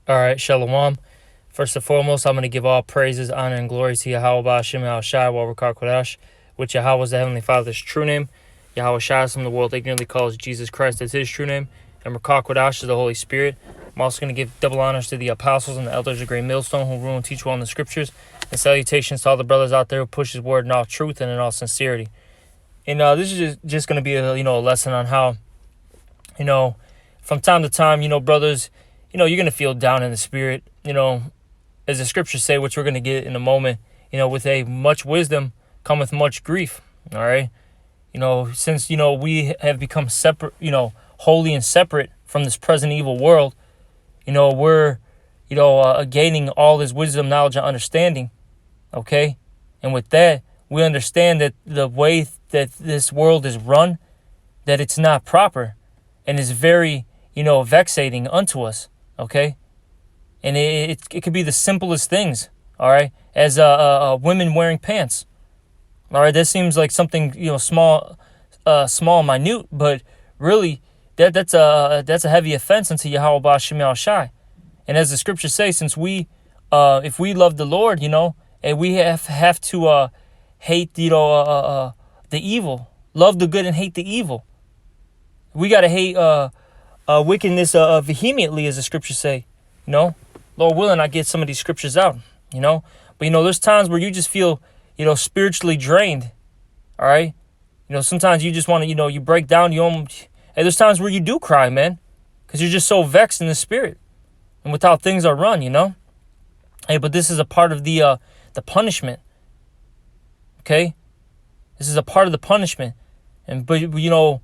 All right, Shalom. First and foremost, I'm going to give all praises, honor, and glory to Yahweh Ba'Shem Yahweh Shai Wawakar Kodash, which Yahweh is the Heavenly Father's true name. Yahweh Shai is whom the world ignorantly calls Jesus Christ as his true name. And Rakar Kodash is the Holy Spirit. I'm also going to give double honors to the apostles and the elders of Great Millstone who rule and teach well in the scriptures. And salutations to all the brothers out there who push his word in all truth and in all sincerity. And this is just going to be a lesson on how, from time to time, brothers, you're going to feel down in the spirit, as the scriptures say, which we're going to get in a moment, with a much wisdom cometh much grief. All right. Since, we have become separate, holy and separate from this present evil world, we're, gaining all this wisdom, knowledge, and understanding. Okay. And with that, we understand that the way that this world is run, that it's not proper and is very, vexating unto us. Okay. And it could be the simplest things. All right. As women wearing pants. All right. That seems like something, small, minute, but really that's a heavy offense unto Yahweh Ba'Shem Yahweh Shai. And as the scriptures say, since we, if we love the Lord, and we have to hate, the evil, love the good and hate the evil. We got to hate wickedness vehemently, as the scriptures say. Lord willing, I get some of these scriptures out. But there's times where you just feel, spiritually drained. All right. Sometimes you just want to, you break down. And there's times where you do cry, man, because you're just so vexed in the spirit and with how things are run. Hey, but this is a part of the punishment. Okay, this is a part of the punishment, but you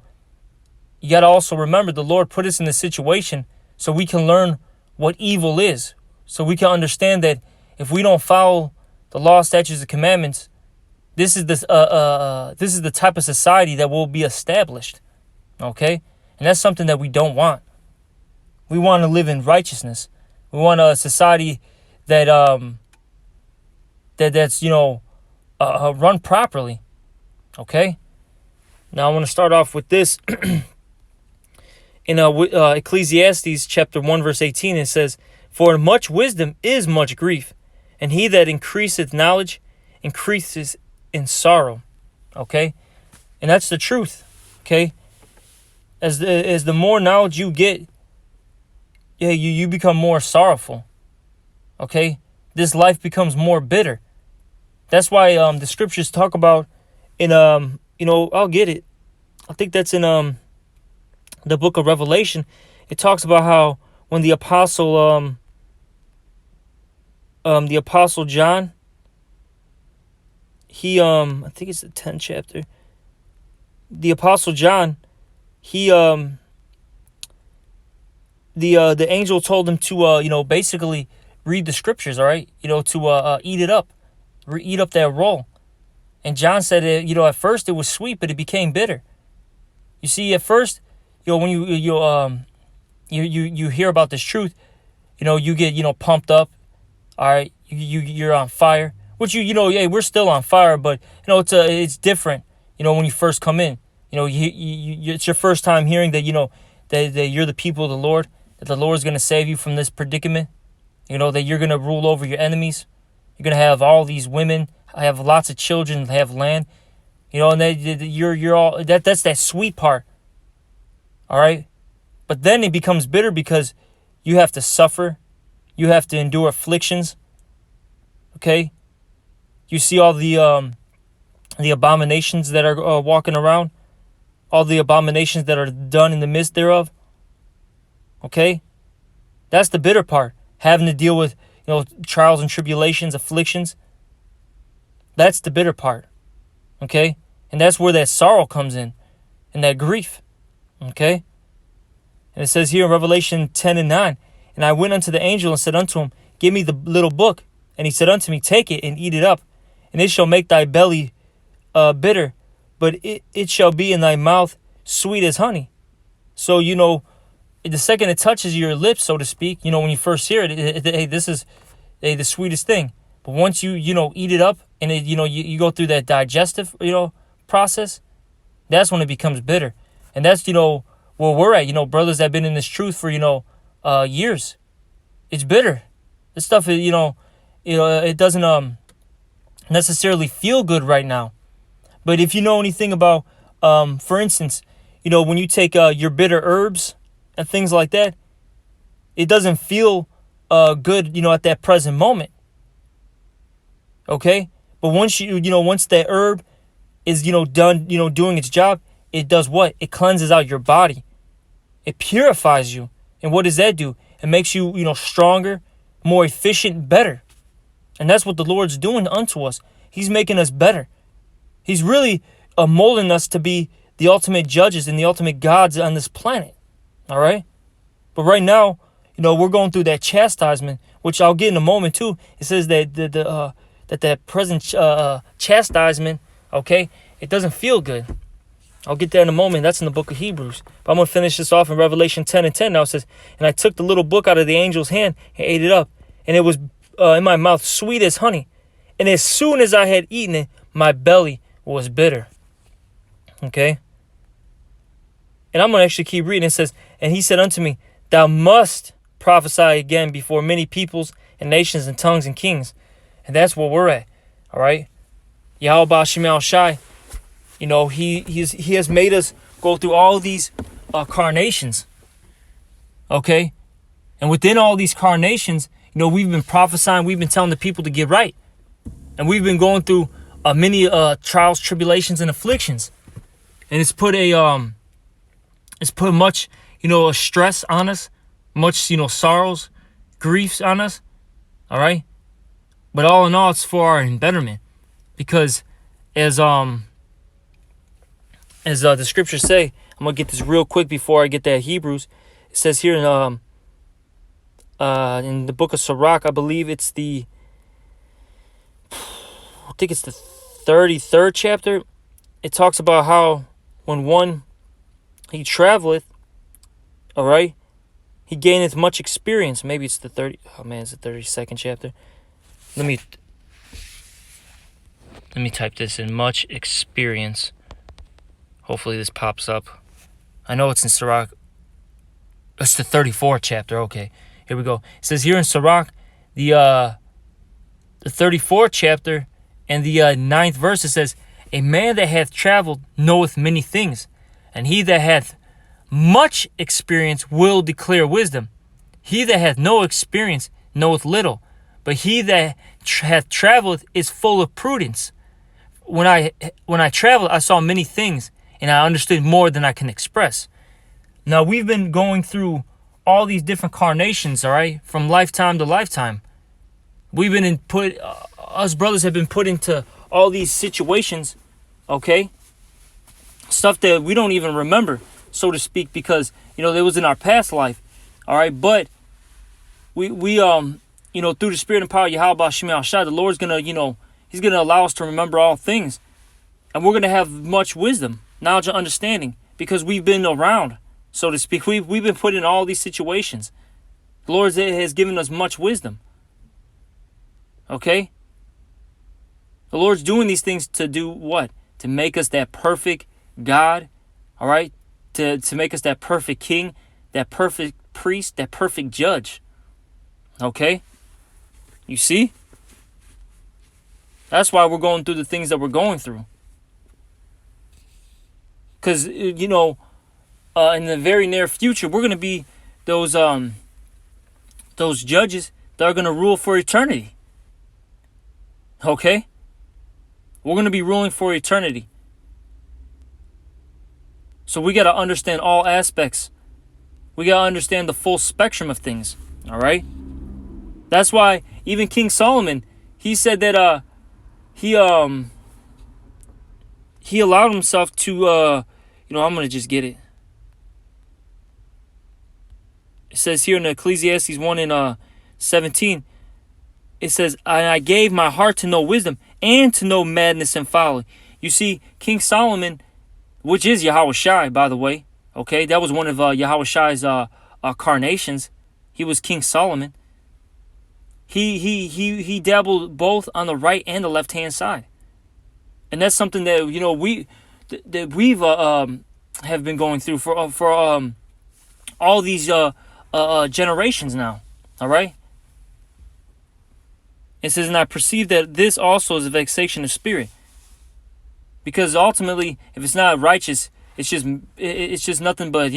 got to also remember the Lord put us in this situation so we can learn what evil is, so we can understand that if we don't follow the law, statutes, and commandments, this is the type of society that will be established. Okay, and that's something that we don't want. We want to live in righteousness. We want a society that that's run properly. Okay. Now I want to start off with this. In Ecclesiastes chapter 1 verse 18, it says, "For much wisdom is much grief, and he that increaseth knowledge increases in sorrow." Okay, and that's the truth. Okay, as the more knowledge you get, you become more sorrowful. Okay, this life becomes more bitter. That's why the scriptures talk about in I'll get it. I think that's in the book of Revelation. It talks about how when the apostle John, he I think it's the 10th chapter. The apostle John, he the angel told him to basically read the scriptures, all right? To eat it up. Eat up that roll. And John said, at first it was sweet, but it became bitter. You see, at first, when you hear about this truth, you get pumped up. All right, you're on fire. Which we're still on fire, but it's different. When you first come in, it's your first time hearing that that you're the people of the Lord, that the Lord's going to save you from this predicament. That you're going to rule over your enemies. You're going to have all these women, have lots of children, have land, and you're all, that's that sweet part. All right. But then it becomes bitter because you have to suffer. You have to endure afflictions. Okay. You see all the abominations that are walking around, all the abominations that are done in the midst thereof. Okay. That's the bitter part. Having to deal with, trials and tribulations, afflictions. That's the bitter part. Okay? And that's where that sorrow comes in. And that grief. Okay? And it says here in Revelation 10 and 9, "And I went unto the angel and said unto him, Give me the little book. And he said unto me, Take it and eat it up. And it shall make thy belly bitter, but it shall be in thy mouth sweet as honey." So, the second it touches your lips, so to speak, when you first hear it, hey, this is the sweetest thing. But once you eat it up and it, you go through that digestive, process, that's when it becomes bitter. And that's, where we're at, brothers that have been in this truth for, years. It's bitter. This stuff is, it doesn't necessarily feel good right now. But if you know anything about, for instance, when you take your bitter herbs and things like that, it doesn't feel good, at that present moment. Okay? But once once that herb is, done, doing its job, it does what? It cleanses out your body. It purifies you. And what does that do? It makes you, stronger, more efficient, better. And that's what the Lord's doing unto us. He's making us better. He's really molding us to be the ultimate judges and the ultimate gods on this planet. All right? But right now, we're going through that chastisement, which I'll get in a moment too. It says that that present chastisement, okay, it doesn't feel good. I'll get there in a moment. That's in the book of Hebrews. But I'm going to finish this off in Revelation 10:10. Now it says, and I took the little book out of the angel's hand and ate it up. And it was in my mouth sweet as honey. And as soon as I had eaten it, my belly was bitter. Okay? And I'm going to actually keep reading. It says, and he said unto me, thou must prophesy again before many peoples and nations and tongues and kings. And that's where we're at. All right? Yahweh Shem Shai. He has made us go through all these carnations. Okay? And within all these carnations, we've been prophesying, we've been telling the people to get right. And we've been going through many trials, tribulations, and afflictions. And it's put much, a stress on us, much, sorrows, griefs on us. All right? But all in all, it's for our betterment. Because as the scriptures say, I'm going to get this real quick before I get that Hebrews. It says here in the book of Sirach, I believe it's the 33rd chapter. It talks about how when one, he traveleth, all right, he gaineth much experience. Maybe it's it's the 32nd chapter. Let me type this in. Much experience. Hopefully this pops up. I know it's in Sirach. It's the 34th chapter. Okay, here we go. It says here in Sirach, the 34th chapter and the 9th verse, it says, a man that hath traveled knoweth many things, and he that hath much experience will declare wisdom. He that hath no experience knoweth little, but he that hath traveled is full of prudence. When I traveled, I saw many things, and I understood more than I can express. Now, we've been going through all these different carnations, all right, from lifetime to lifetime. We've been us brothers have been put into all these situations, okay, stuff that we don't even remember, so to speak, because, it was in our past life, all right, but we through the spirit and power of Yahweh Shem Shai, the Lord's going to, he's going to allow us to remember all things, and we're going to have much wisdom, knowledge, and understanding, because we've been around, so to speak. We've been put in all these situations. The Lord has given us much wisdom. Okay? The Lord's doing these things to do what? To make us that perfect God, all right? To make us that perfect king, that perfect priest, that perfect judge. Okay? You see? That's why we're going through the things that we're going through. Because, in the very near future, we're going to be those judges that are going to rule for eternity. Okay? We're going to be ruling for eternity. So we got to understand all aspects. We got to understand the full spectrum of things. All right? That's why even King Solomon, he said that he allowed himself to, I'm going to just get it. It says here in Ecclesiastes 1 and 17, it says, and I gave my heart to know wisdom and to know madness and folly. You see, King Solomon, which is Yahweh Shai, by the way, okay, that was one of Yahweh Shai's carnations. He was King Solomon. He dabbled both on the right and the left hand side, and that's something that we've have been going through for all these generations now. All right, It says, and I perceive that this also is a vexation of spirit. Because ultimately, if it's not righteous, it's just nothing but,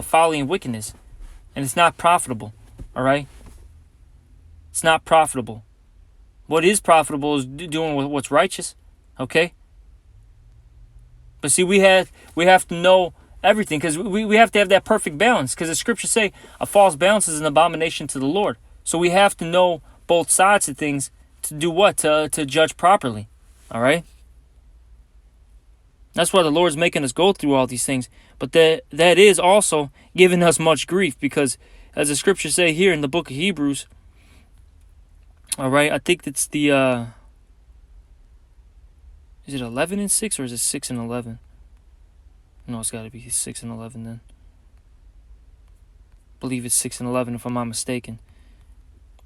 folly and wickedness. And it's not profitable. All right? It's not profitable. What is profitable is doing what's righteous. Okay? But see, we have to know everything, because we have to have that perfect balance, because the scriptures say a false balance is an abomination to the Lord. So we have to know both sides of things to do what? To judge properly. All right? That's why the Lord's making us go through all these things. But that is also giving us much grief, because as the scriptures say here in the book of Hebrews, all right, I think it's the is it 11 and 6 or is it 6 and 11? No, it's got to be 6 and 11 then. I believe it's 6 and 11 if I'm not mistaken.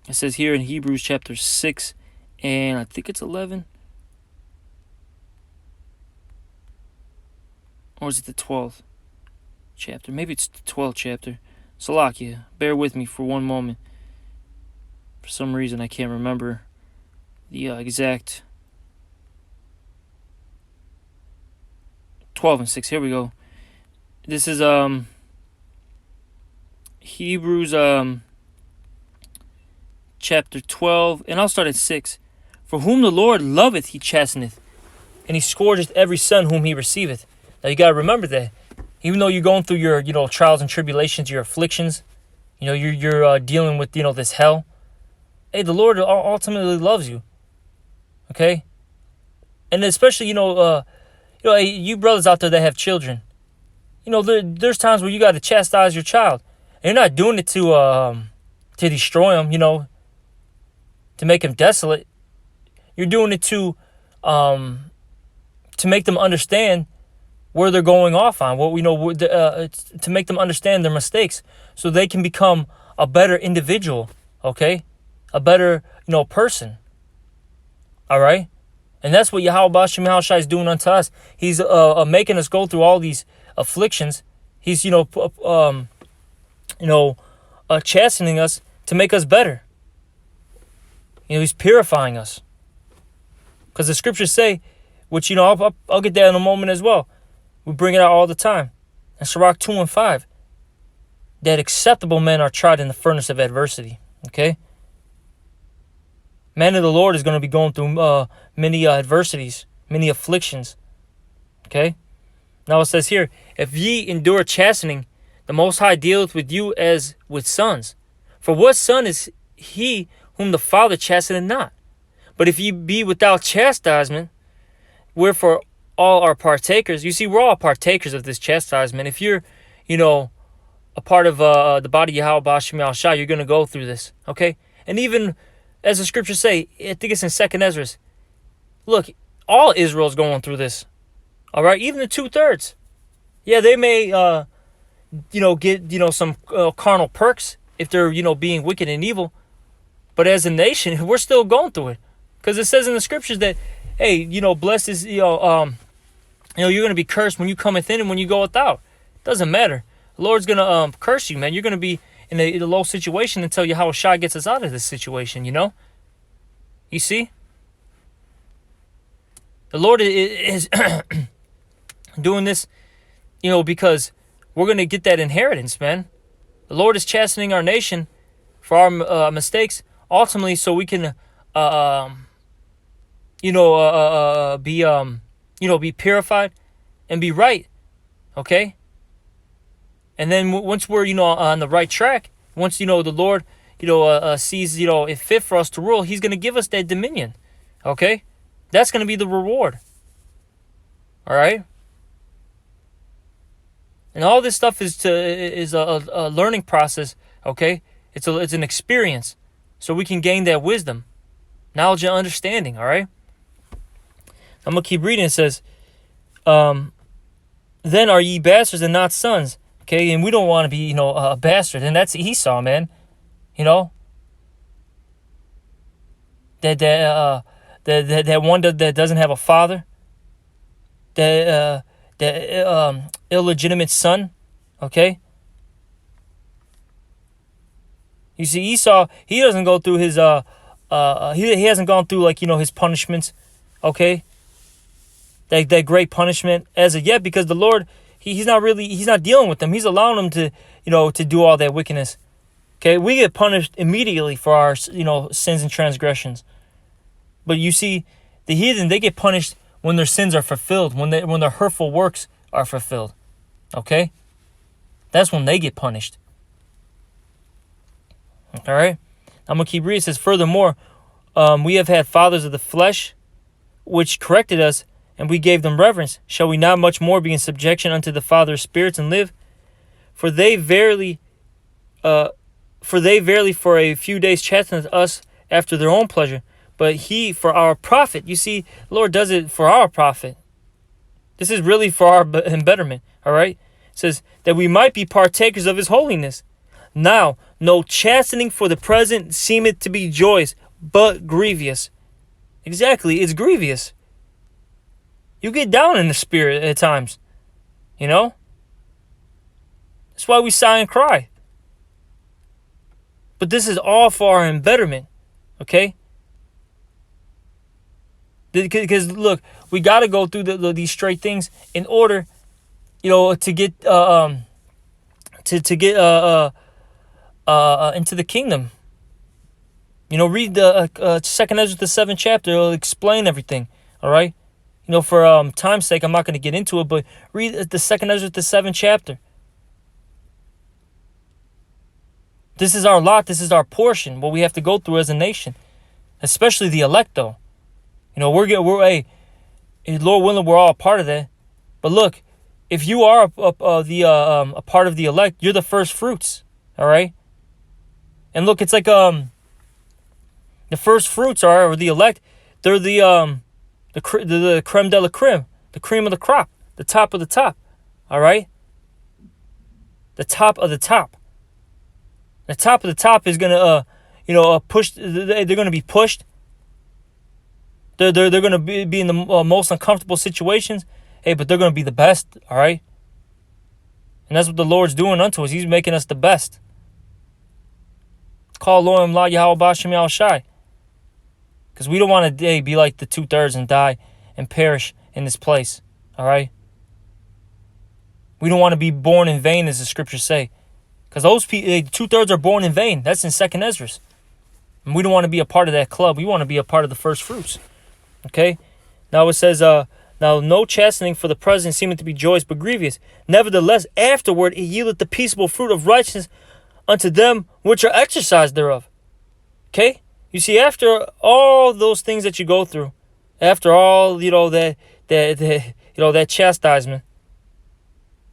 It says here in Hebrews chapter 6 and I think it's 11. Or is it the 12th chapter? Maybe it's the 12th chapter. Salakia, bear with me for one moment. For some reason I can't remember the exact 12 and 6. Here we go. This is Hebrews chapter 12, and I'll start at 6. For whom the Lord loveth, he chasteneth, and he scourgeth every son whom he receiveth. Now you gotta remember that. Even though you're going through your, trials and tribulations, your afflictions, you're dealing with, this hell. Hey, the Lord ultimately loves you. Okay? And especially, you brothers out there that have children, there's times where you got to chastise your child. And you're not doing it to destroy them, to make them desolate. You're doing it to make them understand where they're going off on, to make them understand their mistakes, so they can become a better individual, okay, a better person. All right. And that's what Yahweh B'Shem Yahushai is doing unto us. He's making us go through all these afflictions. He's, chastening us to make us better. He's purifying us. Because the scriptures say, which, I'll get that in a moment as well. We bring it out all the time. In Sirach 2 and 5. That acceptable men are tried in the furnace of adversity. Okay? Man of the Lord is going to be going through many adversities, many afflictions. Okay? Now it says here, if ye endure chastening, the Most High dealeth with you as with sons. For what son is he whom the Father chasteneth not? But if ye be without chastisement, wherefore all are partakers. You see, we're all partakers of this chastisement. If you're, a part of the body of Yahweh B'Shem Yahushai, you're going to go through this. Okay? And even as the scriptures say, I think it's in 2nd Ezra. Look, all Israel's going through this. All right? Even the 2/3. Yeah, they may, get, some carnal perks if they're, being wicked and evil. But as a nation, we're still going through it. Because it says in the scriptures that, hey, blessed is, you're going to be cursed when you cometh in and when you goeth out. Doesn't matter. The Lord's going to curse you, man. You're going to be in a low situation until Yahweh Shai gets us out of this situation, You see? The Lord is doing this, because we're going to get that inheritance, man. The Lord is chastening our nation for our mistakes, ultimately so we can, be purified and be right, okay? And then once we're, on the right track, once, the Lord, sees, it fit for us to rule, he's going to give us that dominion, okay? That's going to be the reward, all right? And all this stuff is a learning process, okay? It's an experience, so we can gain that wisdom, knowledge, and understanding, all right? I'm going to keep reading. It says, then are ye bastards and not sons. Okay, and we don't want to be, a bastard. And that's Esau, man. That one that doesn't have a father. That illegitimate son. Okay. You see, Esau, he doesn't go through his he hasn't gone through like, his punishments, okay? That great punishment as of yet, because the Lord, he's not dealing with them. He's allowing them to do all that wickedness. Okay, we get punished immediately for our sins and transgressions. But you see, the heathen, they get punished when their sins are fulfilled, when their hurtful works are fulfilled. Okay? That's when they get punished. All right? I'm going to keep reading. It says, furthermore, we have had fathers of the flesh, which corrected us, and we gave them reverence. Shall we not much more be in subjection unto the Father of spirits and live? For they verily for a few days chastened us after their own pleasure, but he for our profit. You see, the Lord does it for our profit. This is really for our betterment, all right? It says, that we might be partakers of his holiness. Now, no chastening for the present seemeth to be joyous, but grievous. Exactly, it's grievous. You get down in the spirit at times, That's why we sigh and cry. But this is all for our betterment, okay? Because look, we got to go through these straight things in order, to get into the kingdom. Read the 2nd Ezra, the 7th chapter. It'll explain everything. All right. For time's sake, I'm not going to get into it, but read the 2nd Ezra, the 7th chapter. This is our lot. This is our portion. What we have to go through as a nation, especially the elect, though. Lord willing, we're all a part of that. But look, if you are a part of the elect, you're the first fruits. All right. And look, it's like the first fruits or the elect. They're the creme de la creme, the cream of the crop, the top of the top. All right. The top of the top. The top of the top is gonna push. They're gonna be pushed. They're gonna be in the most uncomfortable situations. Hey, but they're gonna be the best. All right. And that's what the Lord's doing unto us. He's making us the best. Call Lord La Yahweh Bashem Yahweh Shai. Because we don't want to be like the 2/3 and die and perish in this place. All right. We don't want to be born in vain, as the scriptures say. Because those people, 2/3 are born in vain. That's in 2nd Ezra. And we don't want to be a part of that club. We want to be a part of the first fruits. Okay? Now it says, now no chastening for the present seemeth to be joyous, but grievous. Nevertheless, afterward it yieldeth the peaceable fruit of righteousness unto them which are exercised thereof. Okay? You see, after all those things that you go through, after all, that chastisement,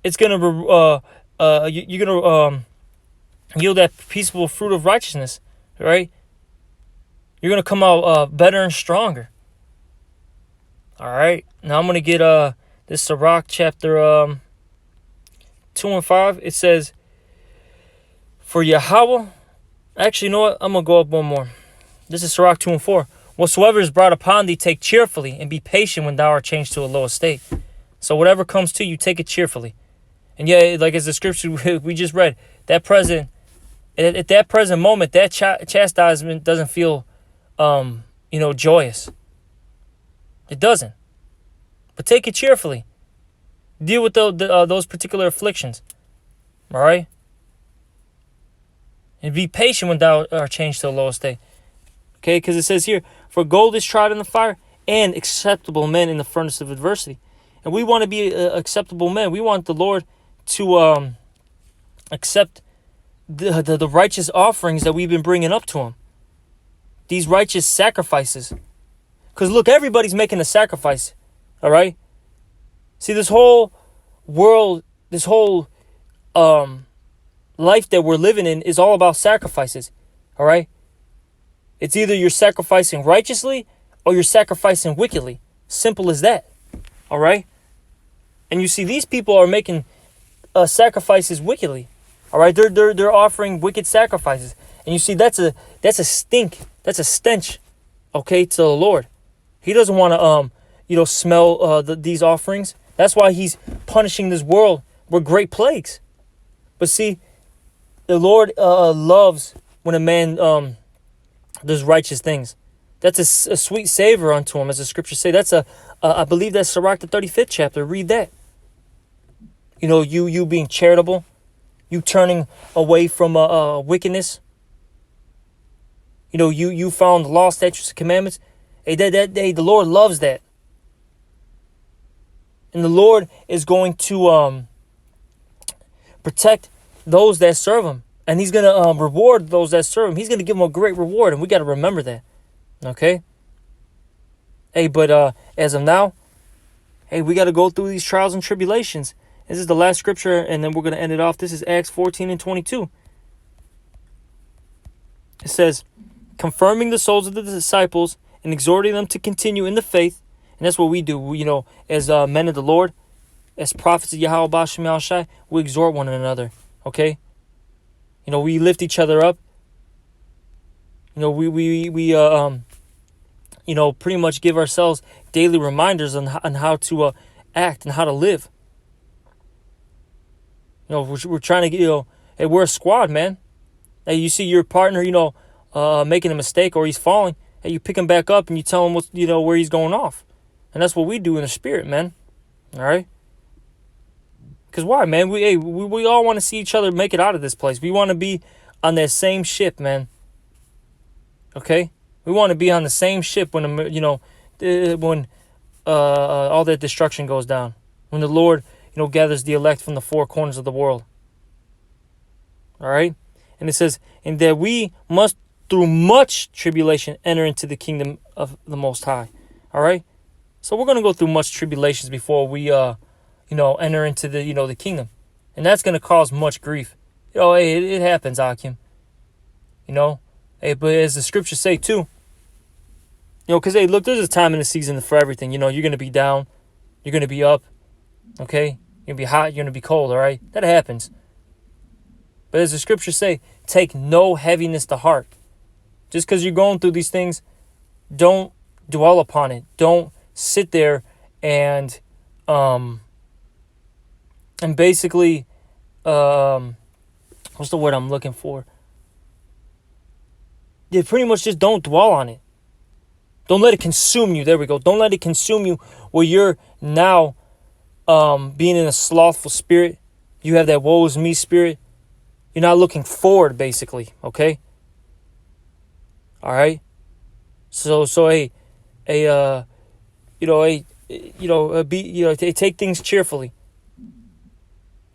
it's gonna you're gonna yield that peaceable fruit of righteousness, right? You're going to come out better and stronger. All right. Now I'm going to get this Sirach chapter 2 and 5. It says, for Yahweh, actually, you know what? I'm going to go up one more. This is Sirach 2 and 4. Whatsoever is brought upon thee, take cheerfully, and be patient when thou art changed to a low estate. So whatever comes to you, take it cheerfully. And yeah, like as the scripture we just read, at that present moment, that chastisement doesn't feel, joyous. It doesn't. But take it cheerfully. Deal with those particular afflictions. All right? And be patient when thou art changed to a low estate. Okay, because it says here, for gold is tried in the fire, and acceptable men in the furnace of adversity. And we want to be acceptable men. We want the Lord to accept the righteous offerings that we've been bringing up to him. These righteous sacrifices. Because look, everybody's making a sacrifice. All right? See, this whole world, this whole life that we're living in is all about sacrifices. All right? It's either you're sacrificing righteously or you're sacrificing wickedly. Simple as that. All right? And you see, these people are making sacrifices wickedly. All right? They're offering wicked sacrifices. And you see, that's a stink. That's a stench, okay, to the Lord. He doesn't want to, smell these offerings. That's why he's punishing this world with great plagues. But see, the Lord loves when a man Those righteous things. That's a sweet savor unto him, as the scriptures say. That's I believe that's Sirach, the 35th chapter. Read that. You know, you being charitable, you turning away from wickedness. You know, you found law, statutes, and commandments. Hey, the Lord loves that. And the Lord is going to protect those that serve him. And he's going to reward those that serve him. He's going to give them a great reward. And we got to remember that. Okay? Hey, but as of now, hey, we got to go through these trials and tribulations. This is the last scripture, and then we're going to end it off. This is Acts 14 and 22. It says, confirming the souls of the disciples and exhorting them to continue in the faith. And that's what we do. We, as men of the Lord, as prophets of Yahweh Ba'Shem Yahushai, we exhort one another. Okay? We lift each other up. We pretty much give ourselves daily reminders on how to act and how to live. We're trying to hey, we're a squad, man. Hey, you see your partner, making a mistake or he's falling. Hey, you pick him back up and you tell him where he's going off. And that's what we do in the spirit, man. All right? Because why, man? We all want to see each other make it out of this place. We want to be on that same ship, man. Okay? We want to be on the same ship when when all that destruction goes down. When the Lord, gathers the elect from the four corners of the world. All right? And it says, and that we must, through much tribulation, enter into the kingdom of the Most High. All right? So we're going to go through much tribulations before we, enter into the, the kingdom. And that's going to cause much grief. Hey, it happens, Akim. Hey, but as the scriptures say too, because, hey, look, there's a time in the season for everything. You're going to be down. You're going to be up. Okay? You're going to be hot. You're going to be cold, all right? That happens. But as the scriptures say, take no heaviness to heart. Just because you're going through these things, don't dwell upon it. Don't sit there and basically, what's the word I'm looking for? Yeah, pretty much just don't dwell on it. Don't let it consume you. There we go. Don't let it consume you where you're now being in a slothful spirit. You have that woe is me spirit. You're not looking forward, basically. Okay? All right? So take things cheerfully.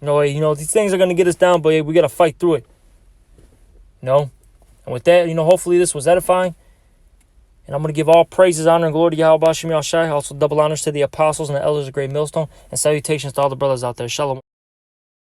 These things are going to get us down, but we got to fight through it. And with that, hopefully this was edifying. And I'm going to give all praises, honor, and glory to Yahweh Ba'Shem Yahushai. Also double honors to the apostles and the elders of Great Millstone. And salutations to all the brothers out there. Shalom.